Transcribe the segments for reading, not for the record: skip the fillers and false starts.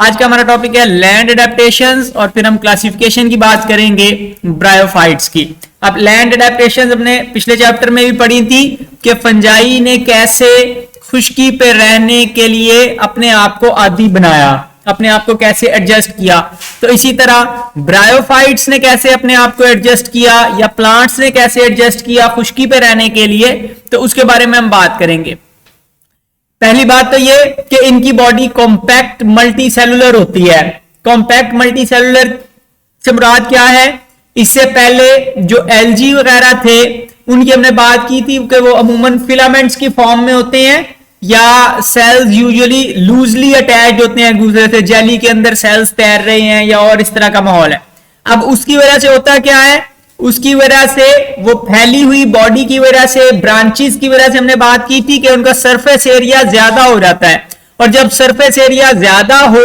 आज का हमारा टॉपिक है लैंड एडेप्टेशंस और फिर हम क्लासिफिकेशन की बात करेंगे ब्रायोफाइट्स की। अब लैंड एडेप्टेशंस हमने पिछले चैप्टर में भी पढ़ी थी कि फंजाई ने कैसे खुश्की पे रहने के लिए अपने आप को आदी बनाया, अपने आप को कैसे एडजस्ट किया। तो इसी तरह ब्रायोफाइट्स ने कैसे अपने आप को एडजस्ट किया या प्लांट्स ने कैसे एडजस्ट किया खुश्की पे रहने के लिए, तो उसके बारे में हम बात करेंगे। पहली बात तो ये कि इनकी बॉडी कॉम्पैक्ट मल्टी सेलुलर होती है। कॉम्पैक्ट मल्टी सेलुलर से मुराद क्या है? इससे पहले जो एल्गी वगैरह थे उनकी हमने बात की थी कि वो अमूमन फिलामेंट्स की फॉर्म में होते हैं या सेल्स यूजुअली लूजली अटैच्ड होते हैं एक दूसरे से, जेली के अंदर सेल्स तैर रहे हैं या और इस तरह का माहौल है। अब उसकी वजह से होता क्या है, उसकी वजह से वो फैली हुई बॉडी की वजह से, ब्रांचेस की वजह से हमने बात की थी कि उनका सरफेस एरिया ज्यादा हो जाता है। और जब सरफेस एरिया ज्यादा हो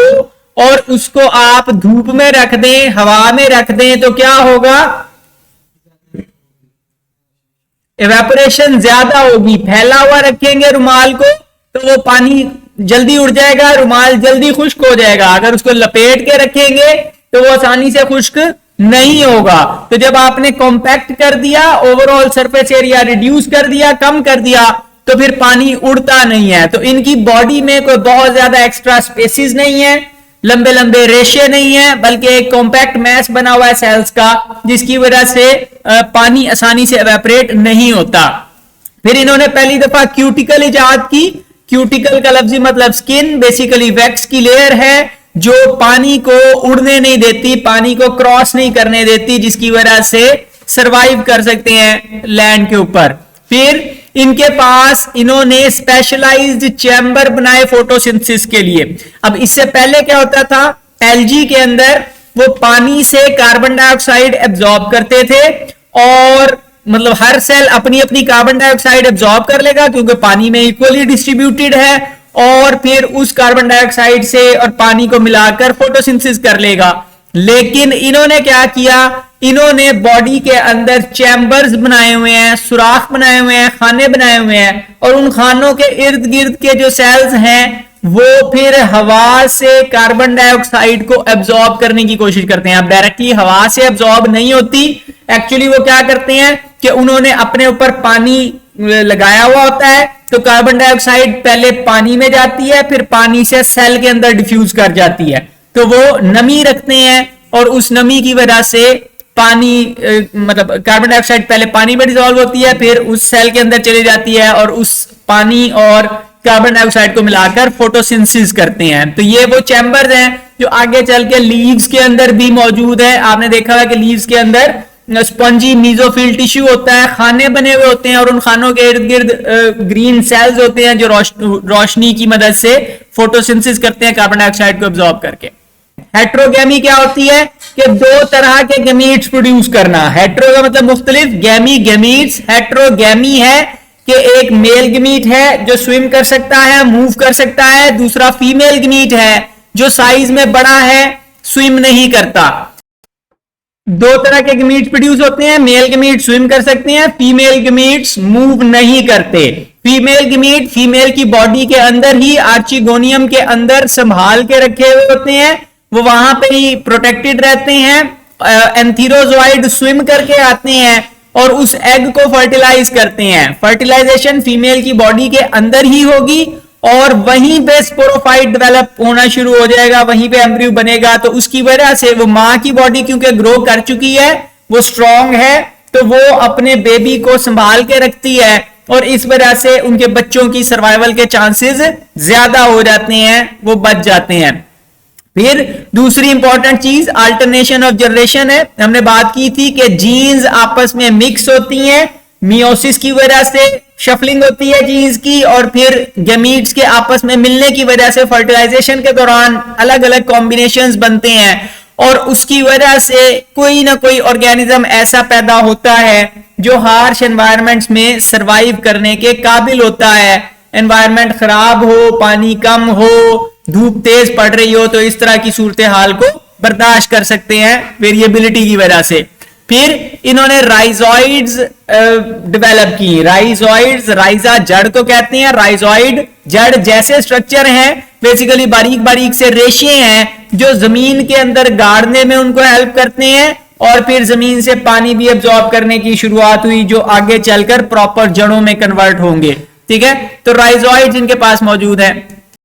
और उसको आप धूप में रख दें, हवा में रख दें, तो क्या होगा? इवेपोरेशन ज्यादा होगी। फैला हुआ रखेंगे रुमाल को तो वो पानी जल्दी उड़ जाएगा, रुमाल जल्दी खुश्क हो जाएगा। अगर उसको लपेट के रखेंगे तो वो आसानी से खुश्क नहीं होगा। तो जब आपने कॉम्पैक्ट कर दिया, ओवरऑल सरफेस एरिया रिड्यूस कर दिया, कम कर दिया, तो फिर पानी उड़ता नहीं है। तो इनकी बॉडी में कोई बहुत ज्यादा एक्स्ट्रा स्पेसिस नहीं है, लंबे लंबे रेशे नहीं है, बल्कि एक कॉम्पैक्ट मैस बना हुआ है सेल्स का, जिसकी वजह से पानी आसानी से एवेपोरेट नहीं होता। फिर इन्होंने पहली दफा क्यूटिकल इजाद की। क्यूटिकल का लफ्जी मतलब स्किन, बेसिकली वैक्स की लेयर है जो पानी को उड़ने नहीं देती, पानी को क्रॉस नहीं करने देती, जिसकी वजह से सरवाइव कर सकते हैं लैंड के ऊपर। फिर इनके पास इन्होंने स्पेशलाइज्ड चैम्बर बनाए फोटोसिंथेसिस के लिए। अब इससे पहले क्या होता था, एल्गी के अंदर वो पानी से कार्बन डाइऑक्साइड एब्जॉर्ब करते थे और मतलब हर सेल अपनी अपनी कार्बन डाइऑक्साइड एब्जॉर्ब कर लेगा क्योंकि पानी में इक्वली डिस्ट्रीब्यूटेड है, और फिर उस कार्बन डाइऑक्साइड से और पानी को मिलाकर फोटोसिंथेसिस कर लेगा। लेकिन इन्होंने क्या किया, इन्होंने बॉडी के अंदर चैम्बर्स बनाए हुए हैं, सुराख बनाए हुए हैं, खाने बनाए हुए हैं, और उन खानों के इर्द गिर्द के जो सेल्स हैं वो फिर हवा से कार्बन डाइऑक्साइड को एब्जॉर्ब करने की कोशिश करते हैं। अब डायरेक्टली हवा से एब्जॉर्ब नहीं होती, एक्चुअली वो क्या करते हैं कि उन्होंने अपने ऊपर पानी लगाया हुआ होता है, तो कार्बन डाइऑक्साइड पहले पानी में जाती है, फिर पानी से सेल के अंदर डिफ्यूज कर जाती है। तो वो नमी रखते हैं और उस नमी की वजह से पानी मतलब कार्बन डाइऑक्साइड पहले पानी में डिसॉल्व होती है, फिर उस सेल के अंदर चली जाती है और उस पानी और कार्बन डाइऑक्साइड को मिलाकर फोटोसिंथेसिस करते हैं। तो ये वो चैम्बर्स हैं जो आगे चल के लीव्स के अंदर भी मौजूद है। आपने देखा है कि लीव्स के अंदर स्पंजी मीजोफिल टिश्यू होता है, खाने बने हुए होते हैं और उन खानों के इर्द गिर्द ग्रीन सेल्स होते हैं जो रोशनी की मदद से फोटोसिंथेसिस करते हैं कार्बन डाइऑक्साइड को एब्जॉर्ब करके। हेट्रोगेमी क्या होती है कि दो तरह के गमीट्स प्रोड्यूस करना। हेट्रो का मतलब मुख्तलिफ, गैमी गमीट्स। हेट्रोगेमी है कि एक मेल गमीट है जो स्विम कर सकता है, मूव कर सकता है, दूसरा फीमेल गमीट है जो साइज में बड़ा है, स्विम नहीं करता। दो तरह के गमीट्स प्रोड्यूस होते हैं, मेल गमीट स्विम कर सकते हैं, फीमेल गमीट्स मूव नहीं करते। फीमेल गमीट फीमेल की बॉडी के अंदर ही आर्चिगोनियम के अंदर संभाल के रखे हुए होते हैं, वो वहां पे ही प्रोटेक्टेड रहते हैं। एंथीरोजोइड स्विम करके आते हैं और उस एग को फर्टिलाइज करते हैं। फर्टिलाइजेशन फीमेल की बॉडी के अंदर ही होगी और वहीं पे स्पोरोफाइट डेवलप होना शुरू हो जाएगा, वहीं पे एम्ब्रियो बनेगा। तो उसकी वजह से वो मां की बॉडी क्योंकि ग्रो कर चुकी है, वो स्ट्रांग है, तो वो अपने बेबी को संभाल के रखती है और इस वजह से उनके बच्चों की सर्वाइवल के चांसेस ज्यादा हो जाते हैं, वो बच जाते हैं। फिर दूसरी इंपॉर्टेंट चीज अल्टरनेशन ऑफ जनरेशन है। हमने बात की थी कि जीन्स आपस में मिक्स होती हैं, मियोसिस की वजह से शफलिंग होती है जीन्स की, और फिर गमीट्स के आपस में मिलने की वजह से फर्टिलाइजेशन के दौरान अलग अलग कॉम्बिनेशंस बनते हैं और उसकी वजह से कोई ना कोई ऑर्गेनिज्म ऐसा पैदा होता है जो हार्श एनवायरमेंट्स में सरवाइव करने के काबिल होता है। एनवायरमेंट खराब हो, पानी कम हो, धूप तेज पड़ रही हो, तो इस तरह की सूरत हाल को बर्दाश्त कर सकते हैं वेरिएबिलिटी की वजह से। फिर इन्होंने राइजोइड्स डेवलप की। राइजोइड्स, राइजा जड़ को कहते हैं, राइजोइड जड़ जैसे स्ट्रक्चर हैं, बेसिकली बारीक बारीक से रेशे हैं जो जमीन के अंदर गाड़ने में उनको हेल्प करते हैं, और फिर जमीन से पानी भी एब्जॉर्ब करने की शुरुआत हुई जो आगे चलकर प्रॉपर जड़ों में कन्वर्ट होंगे। ठीक है, तो राइजोइड्स इनके पास मौजूद है।